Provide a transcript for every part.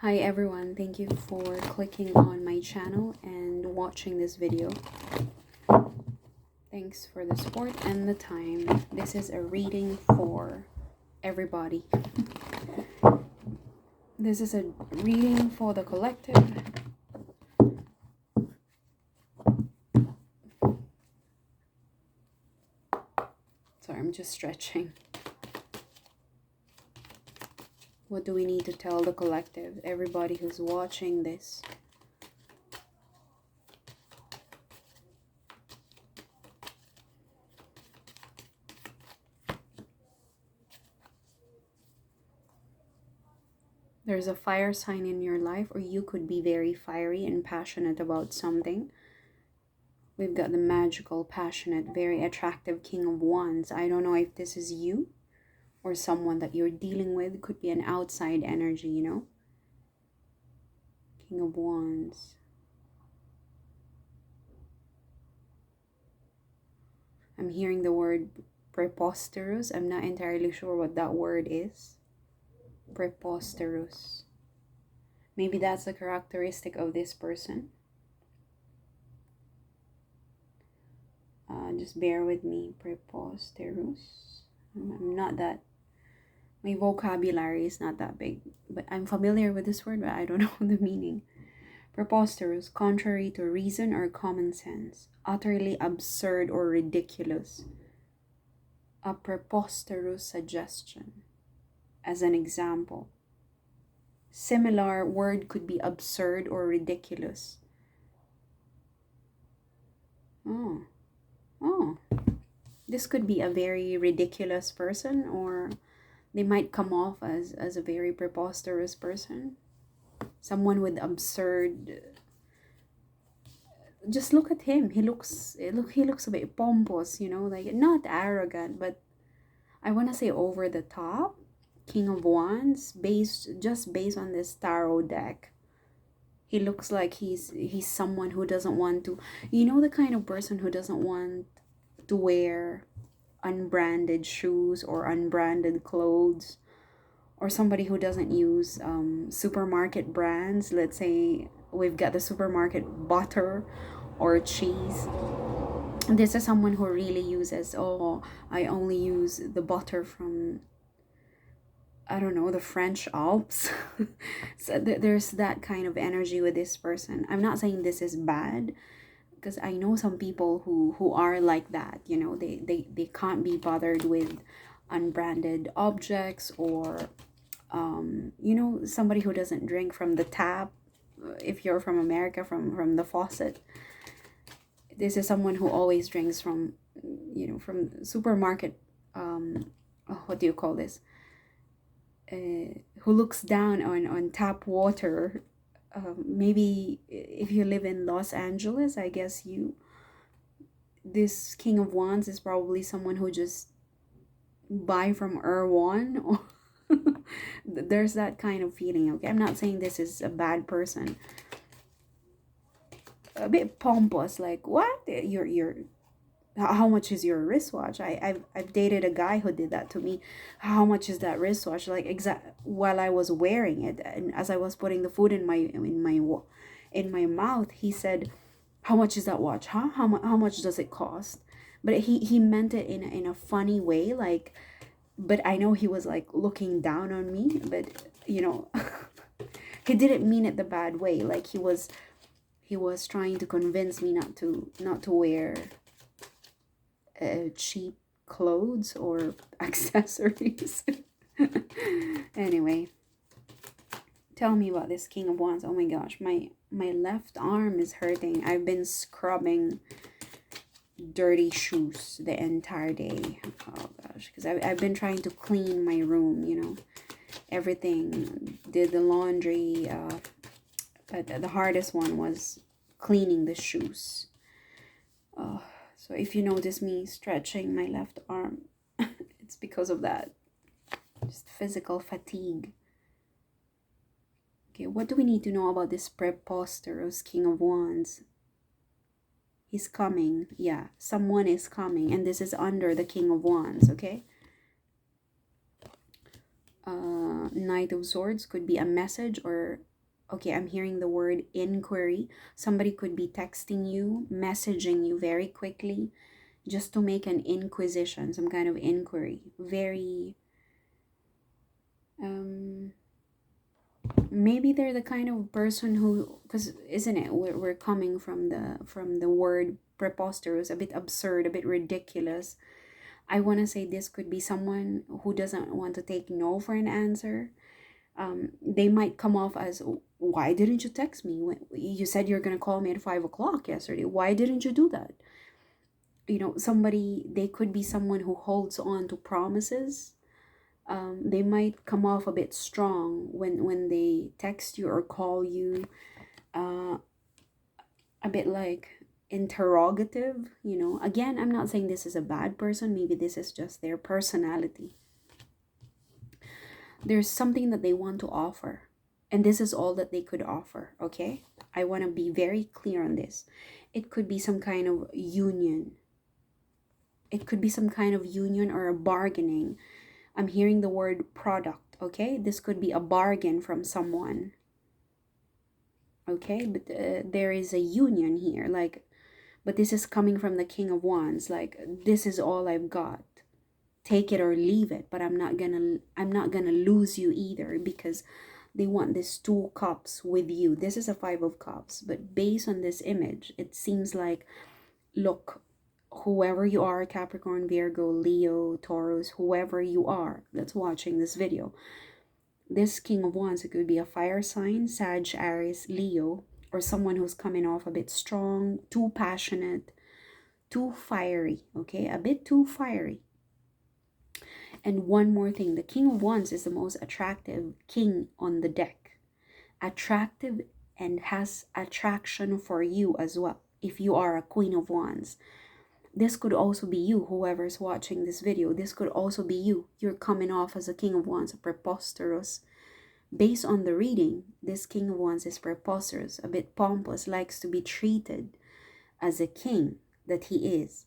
Hi everyone, thank you for clicking on my channel and watching this video. Thanks for the support and the time. This is a reading for everybody. This is a reading for the collective. Sorry, I'm just stretching. What do we need to tell the collective? Everybody who's watching this. There's a fire sign in your life, or you could be very fiery and passionate about something. We've got the magical, passionate, very attractive King of Wands. I don't know if this is you or someone that you're dealing with. Could be an outside energy, you know. King of Wands. I'm hearing the word preposterous. I'm not entirely sure what that word is. Preposterous. Maybe that's a characteristic of this person. Just bear with me. Preposterous. I'm not that, my vocabulary is not that big, but I'm familiar with this word, but I don't know the meaning. Preposterous, contrary to reason or common sense, utterly absurd or ridiculous. A preposterous suggestion. As an example, similar word could be absurd or ridiculous. Oh, this could be a very ridiculous person, or they might come off as a very preposterous person. Someone with absurd. Just look at him. He looks a bit pompous, you know, like not arrogant, but I want to say over the top. King of Wands, based on this tarot deck. He looks like he's someone who doesn't want to, you know, the kind of person who doesn't want to wear unbranded shoes or unbranded clothes, or somebody who doesn't use supermarket brands. Let's say we've got the supermarket butter or cheese. This is someone who really uses, oh, I only use the butter from, I don't know, the French Alps. So there's that kind of energy with this person. I'm not saying this is bad, because I know some people who are like that, you know. They can't be bothered with unbranded objects, or you know, somebody who doesn't drink from the tap, if you're from America, from the faucet. This is someone who always drinks from, you know, from supermarket, what do you call this, who looks down on tap water. Maybe if you live in Los Angeles, I guess this King of Wands is probably someone who just buy from Erewhon, or there's that kind of feeling. Okay, I'm not saying this is a bad person. A bit pompous, like, what, you're how much is your wristwatch? I've dated a guy who did that to me. How much is that wristwatch? Like, while I was wearing it, and as I was putting the food in my mouth, he said, how much is that watch? Huh? How much does it cost? But he meant it in a funny way, like, but I know he was like looking down on me, but you know, he didn't mean it the bad way. Like, he was trying to convince me not to wear cheap clothes or accessories. Anyway, tell me about this King of Wands. Oh my gosh, my left arm is hurting. I've been scrubbing dirty shoes the entire day. Oh gosh, because I've been trying to clean my room, you know, everything. Did the laundry, but the hardest one was cleaning the shoes. So if you notice me stretching my left arm, it's because of that. Just physical fatigue. Okay, what do we need to know about this Preposterous King of Wands? He's coming. Yeah, someone is coming, and this is under the King of Wands, okay? Knight of Swords could be a message or Okay, I'm hearing the word inquiry. Somebody could be texting you, messaging you very quickly just to make an inquisition, some kind of inquiry. Very, um, maybe they're the kind of person who, because isn't it, we're coming from the word preposterous, a bit absurd, a bit ridiculous. I want to say this could be someone who doesn't want to take no for an answer. They might come off as, why didn't you text me when you said you're going to call me at 5 o'clock yesterday? Why didn't you do that? Somebody, they could be someone who holds on to promises. They might come off a bit strong when they text you or call you, uh, a bit like interrogative. Again, I'm not saying this is a bad person. Maybe this is just their personality. There's something that they want to offer, and this is all that they could offer. Okay, I want to be very clear on this. It could be some kind of union. It could be some kind of union or a bargaining. I'm hearing the word product. Okay, this could be a bargain from someone. Okay, but there is a union here, like, but this is coming from the King of Wands. Like, this is all I've got, take it or leave it, but I'm not gonna lose you either, because they want this 2 cups with you. This is a 5 of cups, but based on this image, it seems like, look, whoever you are, Capricorn, Virgo, Leo, Taurus, whoever you are that's watching this video, this King of Wands, it could be a fire sign, Sag, Aries, Leo, or someone who's coming off a bit strong, too passionate, too fiery. Okay, a bit too fiery. And one more thing, the King of Wands is the most attractive king on the deck. Attractive and has attraction for you as well. If you are a Queen of Wands, this could also be you, whoever's watching this video. This could also be you. You're coming off as a King of Wands, a preposterous. Based on the reading, this King of Wands is preposterous, a bit pompous, likes to be treated as a king that he is.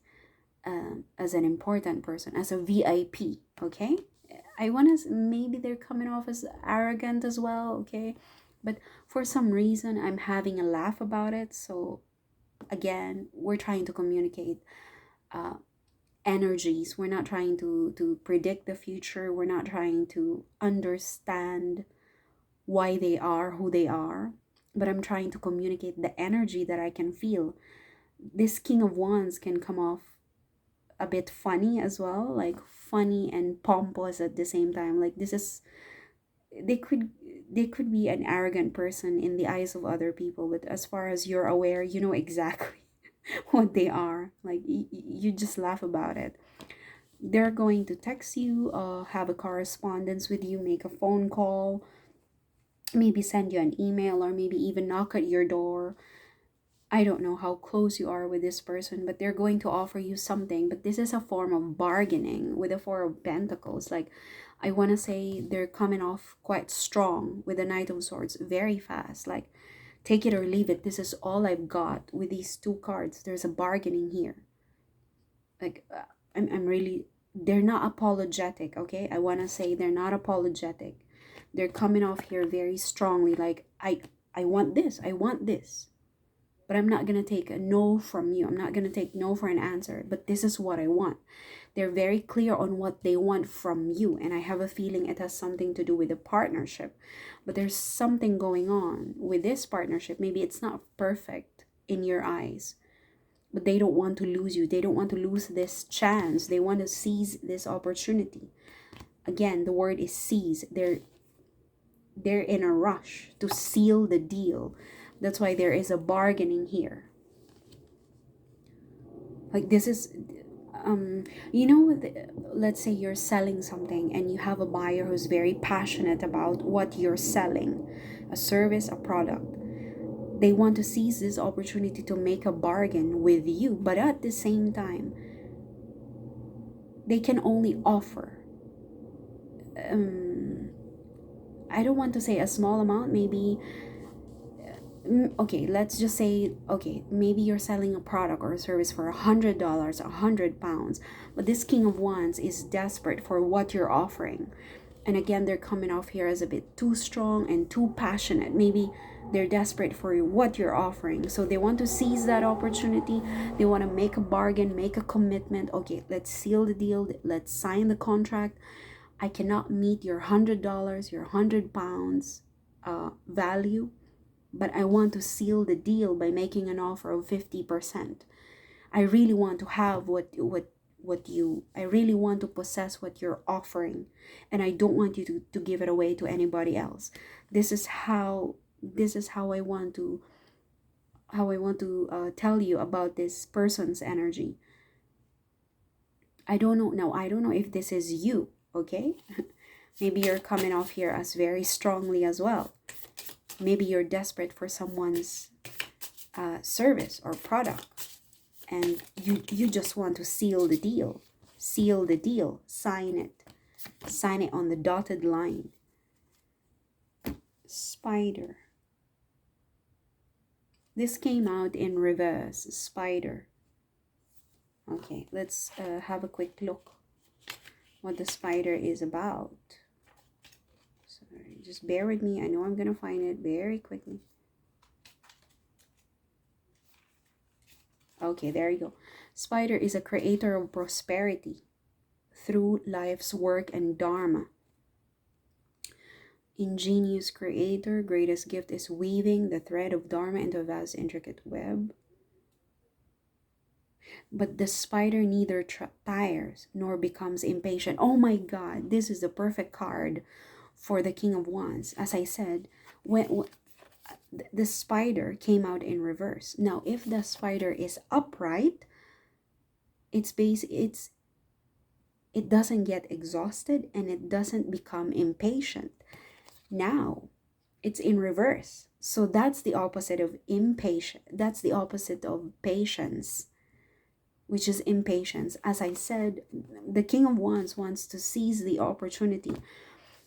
As an important person, as a VIP. Okay, I want to, maybe they're coming off as arrogant as well. Okay, but for some reason I'm having a laugh about it. So again, we're trying to communicate energies. We're not trying to predict the future. We're not trying to understand why they are who they are, but I'm trying to communicate the energy that I can feel. This King of Wands can come off a bit funny as well, like funny and pompous at the same time. Like, this is, they could they could be an arrogant person in the eyes of other people, but as far as you're aware, you know exactly what they are. Like, you just laugh about it. They're going to text you, have a correspondence with you, make a phone call, maybe send you an email, or maybe even knock at your door. I don't know how close you are with this person, but they're going to offer you something. But this is a form of bargaining with the Four of Pentacles. Like, I want to say they're coming off quite strong with the Knight of Swords, very fast. Like, take it or leave it. This is all I've got with these 2 cards. There's a bargaining here. Like, I'm really, they're not apologetic, okay? I want to say they're not apologetic. They're coming off here very strongly. Like, I want this. I want this. But I'm not going to take a no from you. I'm not going to take no for an answer. But this is what I want. They're very clear on what they want from you. And I have a feeling it has something to do with a partnership. But there's something going on with this partnership. Maybe it's not perfect in your eyes, but they don't want to lose you. They don't want to lose this chance. They want to seize this opportunity. Again, the word is seize. They're in a rush to seal the deal. That's why there is a bargaining here. Like, this is, let's say you're selling something and you have a buyer who's very passionate about what you're selling, a service, a product. They want to seize this opportunity to make a bargain with you, but at the same time, they can only offer, I don't want to say a small amount, maybe, okay, let's just say, okay, maybe you're selling a product or a service for $100, £100, but this King of Wands is desperate for what you're offering. And again, they're coming off here as a bit too strong and too passionate. Maybe they're desperate for what you're offering. So they want to seize that opportunity. They want to make a bargain, make a commitment. Okay, let's seal the deal. Let's sign the contract. I cannot meet your $100, your £100 value, but I want to seal the deal by making an offer of 50%. I really want to have I really want to possess what you're offering, and I don't want you to give it away to anybody else. This is how I want to tell you about this person's energy. I don't know now. I don't know if this is you, okay? Maybe you're coming off here as very strongly as well. Maybe you're desperate for someone's service or product, and you just want to seal the deal. Sign it on the dotted line. Spider. This came out in reverse. Spider. Okay, let's have a quick look what the spider is about. Sorry, just bear with me. I know I'm gonna find it very quickly. Okay, there you go. Spider is a creator of prosperity through life's work and dharma. Ingenious creator, greatest gift is weaving the thread of dharma into a vast intricate web. But the spider neither tires nor becomes impatient. Oh my God, this is the perfect card for the King of Wands. As I said, when the spider came out in reverse. Now, if the spider is upright, it doesn't get exhausted and it doesn't become impatient. Now, it's in reverse. So that's the opposite of impatient. That's the opposite of patience, which is impatience. As I said, the King of Wands wants to seize the opportunity,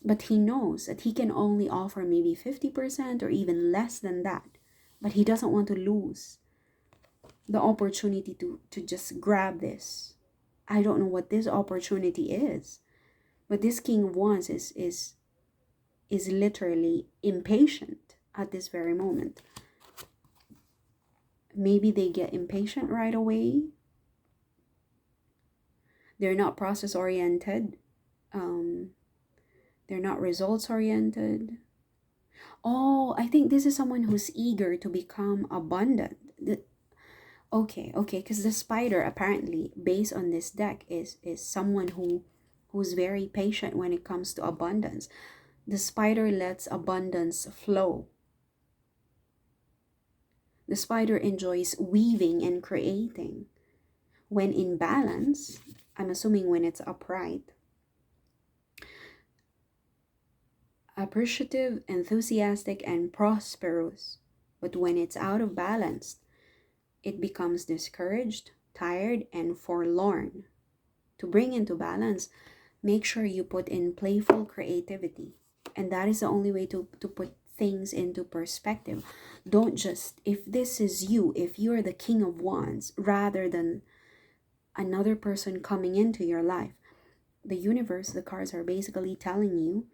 but he knows that he can only offer maybe 50% or even less than that. But he doesn't want to lose the opportunity to just grab this. I don't know what this opportunity is, but this King of Wands is literally impatient at this very moment. Maybe they get impatient right away. They're not process oriented. They're not results oriented. Oh, I think this is someone who's eager to become abundant. Okay, because the spider apparently, based on this deck, is someone who's very patient when it comes to abundance. The spider lets abundance flow. The spider enjoys weaving and creating. When in balance, I'm assuming when it's upright, appreciative, enthusiastic, and prosperous. But when it's out of balance, it becomes discouraged, tired, and forlorn. To bring into balance, make sure you put in playful creativity. And that is the only way to put things into perspective. Don't just, if this is you, if you're the King of Wands, rather than another person coming into your life, the universe, the cards are basically telling you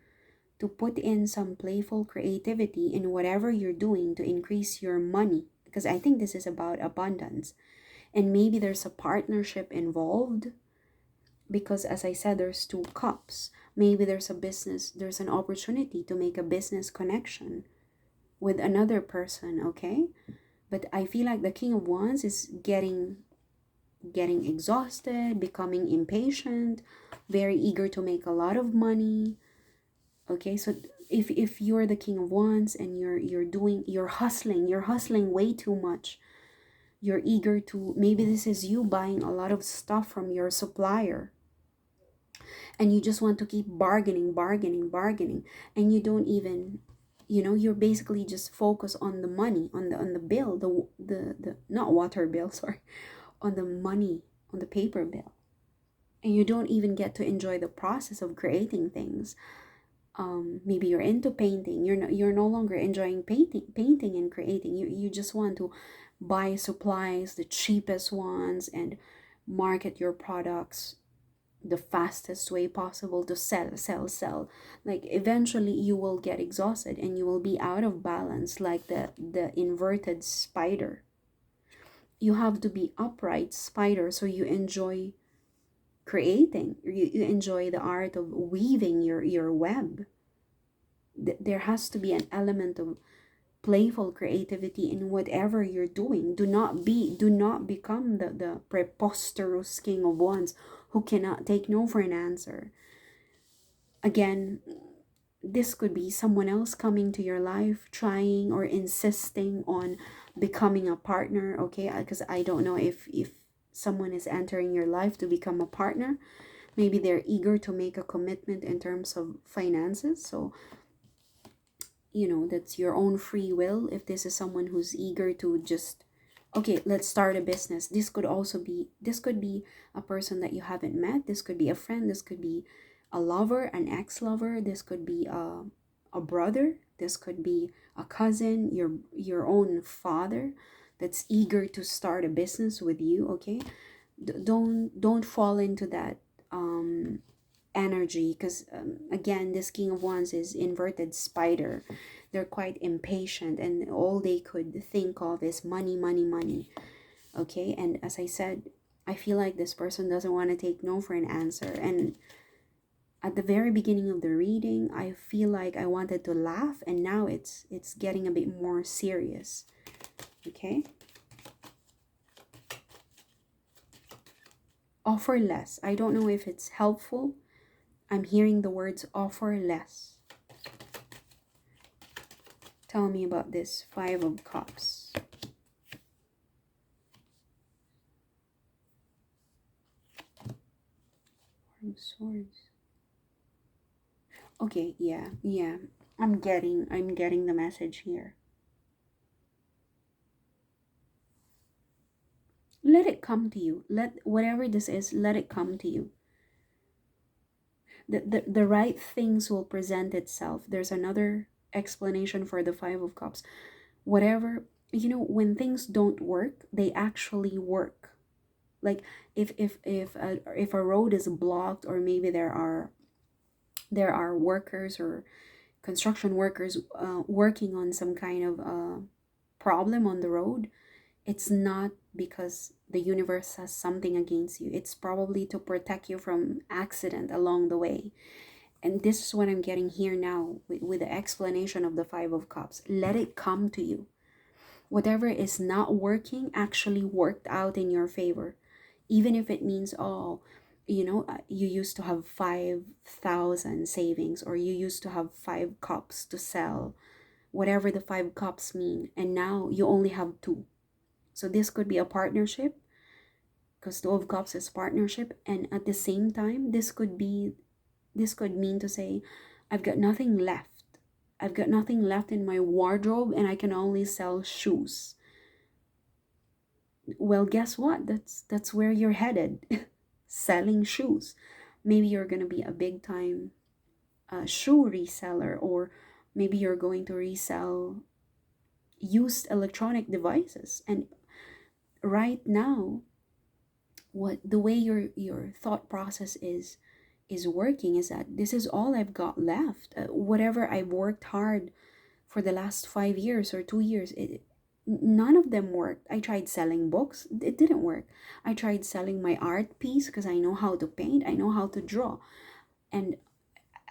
to put in some playful creativity in whatever you're doing to increase your money. Because I think this is about abundance. And maybe there's a partnership involved. Because as I said, there's 2 cups. Maybe there's an opportunity to make a business connection with another person, okay? But I feel like the King of Wands is getting exhausted, becoming impatient, very eager to make a lot of money. Okay, so if you're the King of Wands and you're hustling way too much. You're eager to, maybe this is you buying a lot of stuff from your supplier. And you just want to keep bargaining. And you don't even, you're basically just focused on the money, on the bill, the not water bill, sorry, on the money, on the paper bill. And you don't even get to enjoy the process of creating things. Maybe you're into painting. You're no longer enjoying painting and creating. You just want to buy supplies, the cheapest ones, and market your products the fastest way possible to sell. Like eventually you will get exhausted and you will be out of balance, like the inverted spider. You have to be upright spider, so you enjoy creating, you enjoy the art of weaving your web. There has to be an element of playful creativity in whatever you're doing. Do not become the preposterous king of wands who cannot take no for an answer. Again, this could be someone else coming to your life, trying or insisting on becoming a partner, okay? Because I don't know if someone is entering your life to become a partner. Maybe they're eager to make a commitment in terms of finances. So, that's your own free will. If this is someone who's eager to just, okay, let's start a business. This could be a person that you haven't met. This could be a friend. This could be a lover, an ex-lover. This could be a brother. This could be a cousin, your own father that's eager to start a business with you, okay? Don't fall into that energy, because again, this king of wands is inverted spider. They're quite impatient and all they could think of is money, money, money, okay? And as I said, I feel like this person doesn't want to take no for an answer. And at the very beginning of the reading, I feel like I wanted to laugh, and now it's getting a bit more serious, okay? Offer less. I don't know if it's helpful. I'm hearing the words offer less. Tell me about this Five of Cups. Four of Swords. Okay, yeah. I'm getting the message here. Let it come to you. Let whatever this is, let it come to you. The right things will present itself. There's another explanation for the Five of Cups. Whatever, when things don't work, they actually work. Like if a road is blocked, or maybe there are workers or construction workers working on some kind of problem on the road, it's not because the universe has something against you. It's probably to protect you from accident along the way. And this is what I'm getting here now with the explanation of the Five of Cups. Let it come to you. Whatever is not working actually worked out in your favor. Even if it means, you used to have 5,000 savings, or you used to have 5 cups to sell, whatever the 5 cups mean, and now you only have 2. So this could be a partnership, because 2 of Cups is partnership. And at the same time, this could mean to say, I've got nothing left. I've got nothing left in my wardrobe and I can only sell shoes. Well, guess what? That's where you're headed. Selling shoes. Maybe you're going to be a big time shoe reseller, or maybe you're going to resell used electronic devices. And right now, what the way your thought process is working is that this is all I've got left. Whatever I've worked hard for the last 5 years or 2 years, none of them worked. I tried selling books, it didn't work. I tried selling my art piece because I know how to paint, I know how to draw, and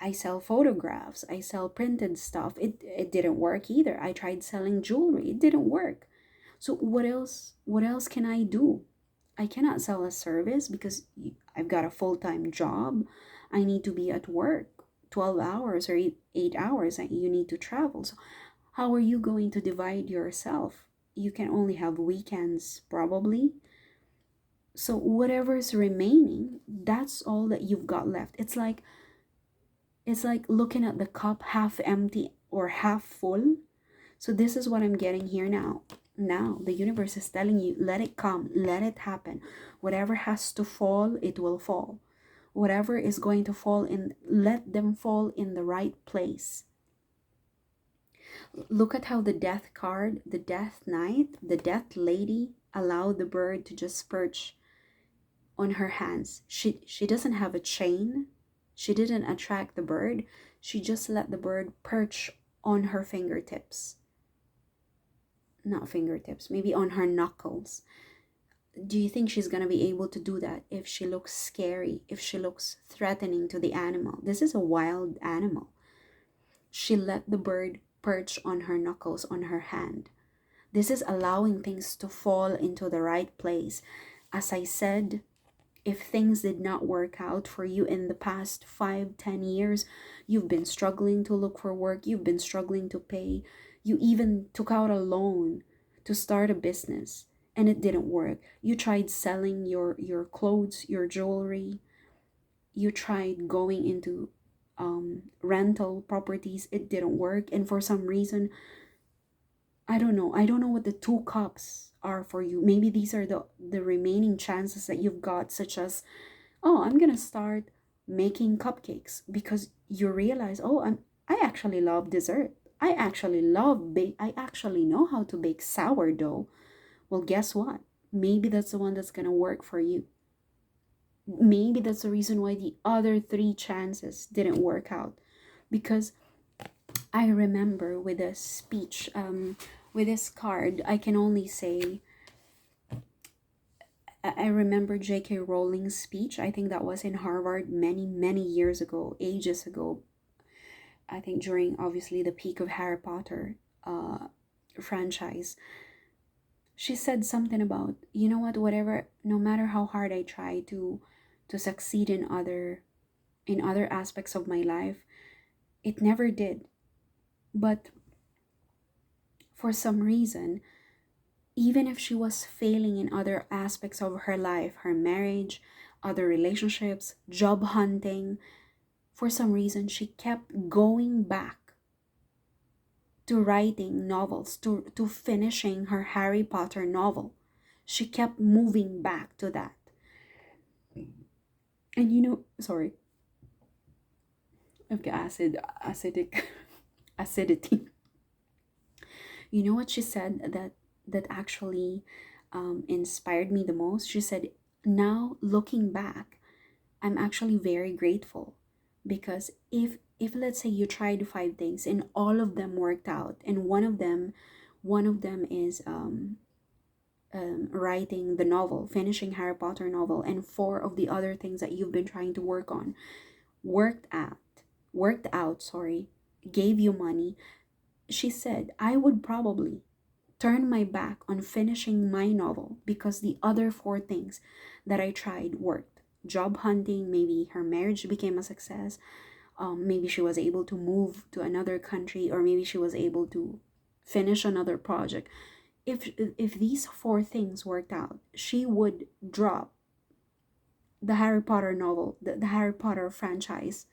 I sell photographs, I sell printed stuff. It didn't work either. I tried selling jewelry, it didn't work. So what else can I do? I cannot sell a service because I've got a full-time job. I need to be at work 12 hours or 8 hours. You need to travel. So how are you going to divide yourself? You can only have weekends probably. So whatever's remaining, that's all that you've got left. It's like looking at the cup half empty or half full. So this is what I'm getting here now. Now the universe is telling you, let it come, let it happen. Whatever has to fall, it will fall. Whatever is going to fall in, let them fall in the right place. Look at how the Death card, the Death Knight, the Death Lady, allowed the bird to just perch on her hands. She doesn't have a chain. She didn't attract the bird. She just let the bird perch on her fingertips. Not fingertips, maybe on her knuckles. Do you think she's going to be able to do that if she looks scary, if she looks threatening to the animal? This is a wild animal. She let the bird perch on her knuckles on her hand. This is allowing things to fall into the right place. As I said, if things did not work out for you in the past 5, 10 years, you've been struggling to look for work, you've been struggling to pay, you even took out a loan to start a business and it didn't work. You tried selling your clothes, your jewelry, you tried going into rental properties, it didn't work. And for some reason, I don't know what the 2 cups are for you. Maybe these are the remaining chances that you've got, such as, oh, I'm gonna start making cupcakes, because you realize, oh, I actually love dessert. I actually love bake. I actually know how to bake sourdough. Well, guess what? Maybe that's the one that's gonna work for you. Maybe that's the reason why the other 3 chances didn't work out. Because I remember with a speech, with this card, I can only say, I remember J.K. Rowling's speech. I think that was in Harvard many, many years ago, ages ago. I think during, obviously, the peak of Harry Potter franchise. She said something about, you know what, whatever, no matter how hard I try to succeed in other aspects of my life, it never did. But for some reason, even if she was failing in other aspects of her life, her marriage, other relationships, job hunting, for some reason she kept going back to writing novels, to finishing her Harry Potter novel. She kept moving back to that. And sorry, I've got acidity. You know what she said that actually inspired me the most? She said, now looking back, I'm actually very grateful, because if let's say you tried 5 things and all of them worked out, and one of them is writing the novel, finishing Harry Potter novel, and 4 of the other things that you've been trying to work on worked out, sorry, gave you money. She said, I would probably turn my back on finishing my novel because the other 4 things that I tried worked. Job hunting, maybe her marriage became a success. Maybe she was able to move to another country, or maybe she was able to finish another project. If these 4 things worked out, she would drop the Harry Potter novel, the Harry Potter franchise.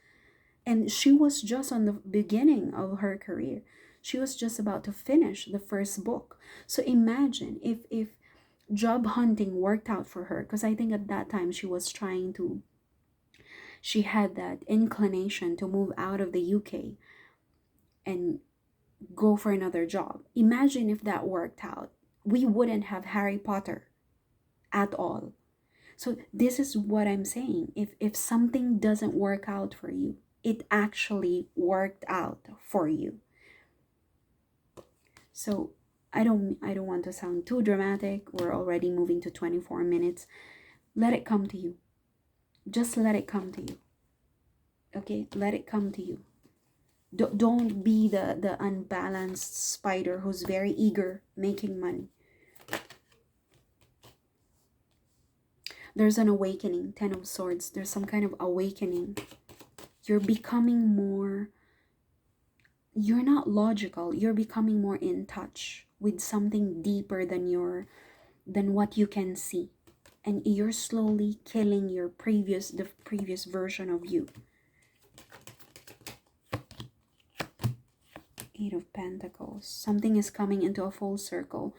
And she was just on the beginning of her career. She was just about to finish the first book. So imagine if job hunting worked out for her, because I think at that time she had that inclination to move out of the UK and go for another job. Imagine if that worked out. We wouldn't have Harry Potter at all. So this is what I'm saying. If something doesn't work out for you, it actually worked out for you. So I don't want to sound too dramatic. We're already moving to 24 minutes. Let it come to you. Just let it come to you. Okay? Let it come to you. Don't be the unbalanced spider who's very eager making money. There's an awakening. 10 of Swords. There's some kind of awakening. You're becoming more... You're not logical. You're becoming more in touch with something deeper than what you can see. And you're slowly killing the previous version of you. 8 of Pentacles. Something is coming into a full circle.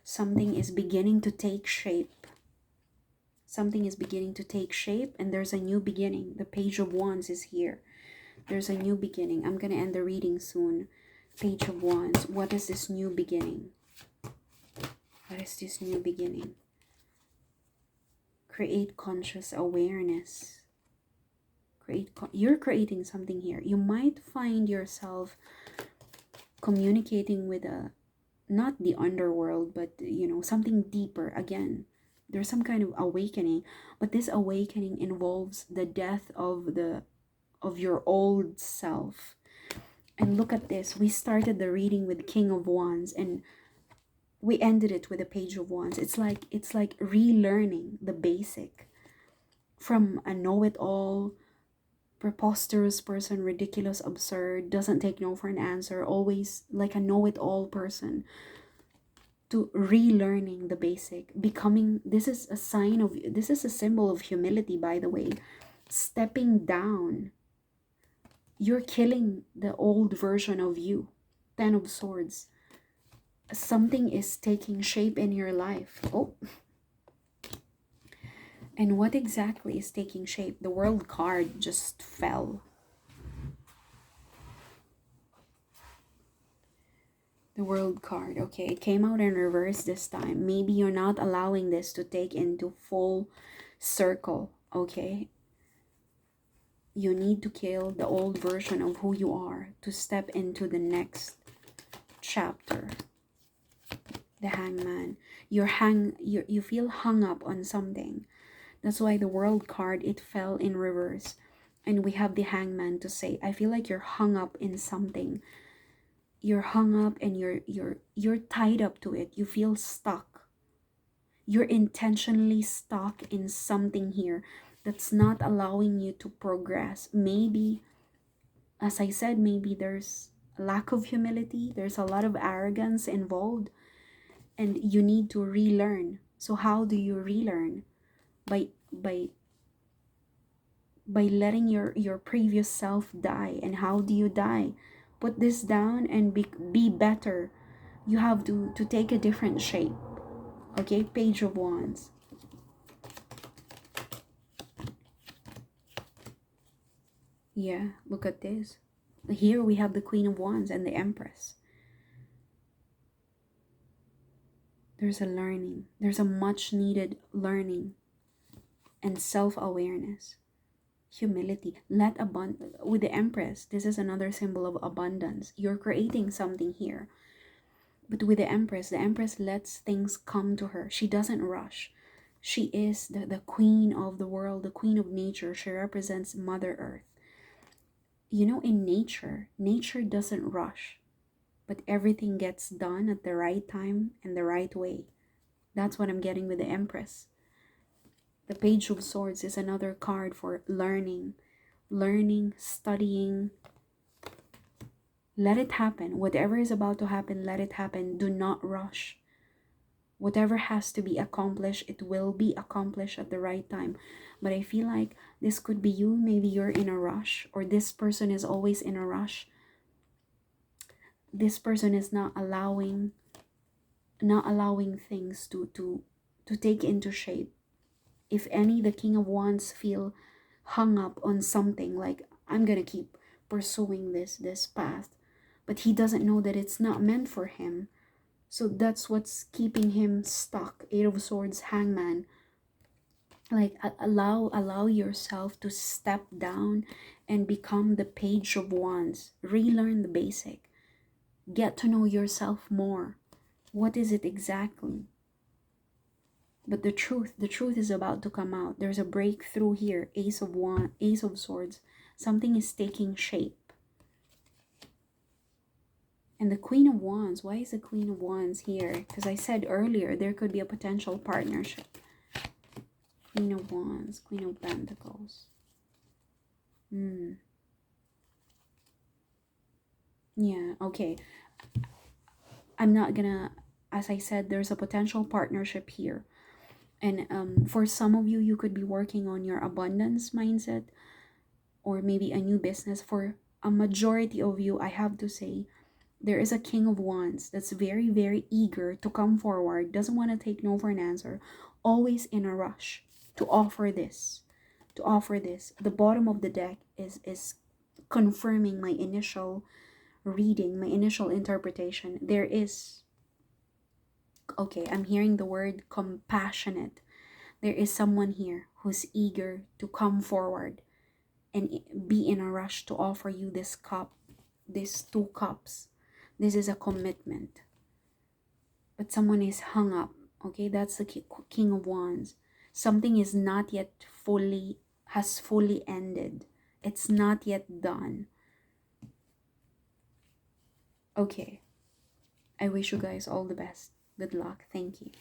Something is beginning to take shape. Something is beginning to take shape, and there's a new beginning. The Page of Wands is here. There's a new beginning. I'm going to end the reading soon. Page of Wands. What is this new beginning? What is this new beginning? Create conscious awareness. You're creating something here. You might find yourself communicating with a, not the underworld, but something deeper. Again, there's some kind of awakening, but this awakening involves the death of your old self. And look at this. We started the reading with King of Wands, and we ended it with a Page of Wands. It's like relearning the basic from a know-it-all, preposterous person, ridiculous, absurd, doesn't take no for an answer, always like a know-it-all person, to relearning the basic, becoming, this is a symbol of humility, by the way. Stepping down. You're killing the old version of you. 10 of Swords. Something is taking shape in your life. Oh. And what exactly is taking shape? The World card just fell. The World card. Okay, it came out in reverse this time. Maybe you're not allowing this to take into full circle. Okay? You need to kill the old version of who you are to step into the next chapter. The Hangman. You feel hung up on something. That's why the World card, it fell in reverse. And we have the Hangman to say, I feel like you're hung up in something. You're hung up and you're tied up to it. You feel stuck. You're intentionally stuck in something here that's not allowing you to progress. Maybe, as I said, maybe there's a lack of humility. There's a lot of arrogance involved, and you need to relearn. So how do you relearn? By letting your previous self die. And how do you die? Put this down and be better. You have to take a different shape. Okay, Page of Wands. Yeah, look at this. Here we have the Queen of Wands and the Empress. There's a learning. There's a much needed learning and self-awareness. Humility. With the Empress, this is another symbol of abundance. You're creating something here. But with the Empress lets things come to her. She doesn't rush. She is the queen of the world, the queen of nature. She represents Mother Earth. In nature doesn't rush, but everything gets done at the right time and the right way. That's what I'm getting with the Empress. The Page of Swords is another card for learning, studying. Let it happen. Whatever is about to happen, let it happen. Do not rush. Whatever has to be accomplished, it will be accomplished at the right time. But I feel like this could be you. Maybe you're in a rush, or this person is always in a rush. This person is not allowing things to take into shape. If any, the King of Wands feel hung up on something, like, I'm gonna keep pursuing this path, but he doesn't know that it's not meant for him. So that's what's keeping him stuck. 8 of Swords, Hangman. Like, allow yourself to step down and become the Page of Wands. Relearn the basic. Get to know yourself more. What is it exactly? But the truth is about to come out. There's a breakthrough here. Ace of Swords. Something is taking shape. And the Queen of Wands. Why is the Queen of Wands here? Because I said earlier, there could be a potential partnership. Queen of Wands. Queen of Pentacles. Yeah, okay. I'm not gonna, as I said, there's a potential partnership here. And for some of you, you could be working on your abundance mindset, or maybe a new business. For a majority of you, I have to say, there is a King of Wands that's very, very eager to come forward, doesn't want to take no for an answer, always in a rush to offer this. The bottom of the deck is confirming my initial reading, my initial interpretation. I'm hearing the word compassionate. There is someone here who's eager to come forward and be in a rush to offer you this cup, these two cups. This is a commitment. But someone is hung up. Okay, that's the King of Wands. Something is not yet has fully ended. It's not yet done. Okay, I wish you guys all the best. Good luck. Thank you.